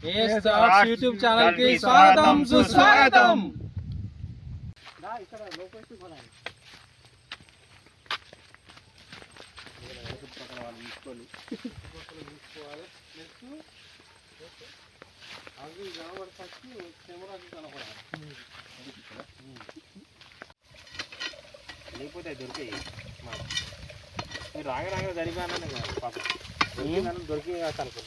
YouTube channel కి స్వాగతం సుస్వాగతం. లేకపోతే దొరికాయి మీరు రాగా రాగా జరిపాను పాపం దొరికి అనుకో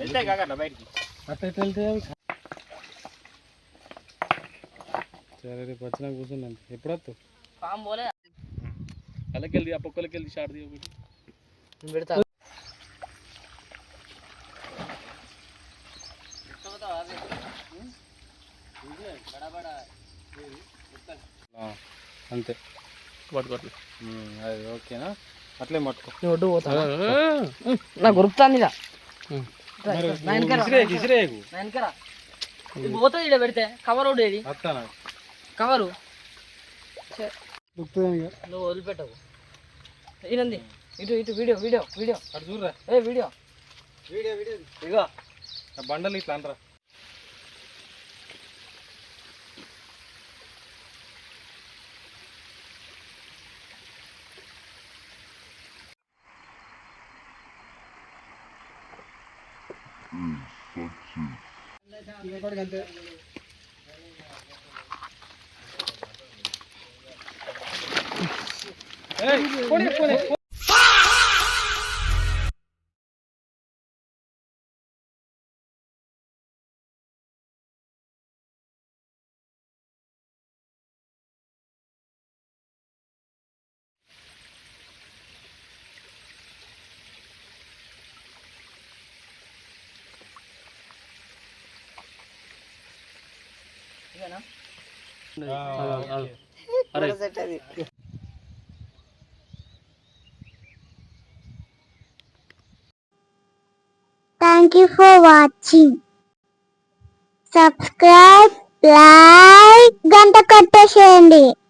వెళ్తాయి కాకట్లా బయటికి అట్లా వెళ్తే సరే రేపు వచ్చినా కూర్చున్నాను. ఎప్పుడు వస్తావు? అలాకెళ్ళి ఆ పొక్కలకి వెళ్ళి షార్ట్ దిగి ఒకటి పెడతా. అంతే పట్టుకోట్లు. అది ఓకేనా? అట్లే పట్టుకో. ఒడ్డు పోతా నాకు గురుకుతాంది పోతుంది. ఇక్కడ పెడితే కవర్ ఉండేది కవరు నువ్వు వదిలిపెట్టవు. ఈయనంది ఇటు ఇటు వీడియో వీడియో వీడియో అటు చూడరా. వీడియో వీడియో వీడియో ఇగో బండలు ఇట్లా అనరా. అంతే Thank you for watching. Subscribe, like, గంట కొట్టేసేయండి.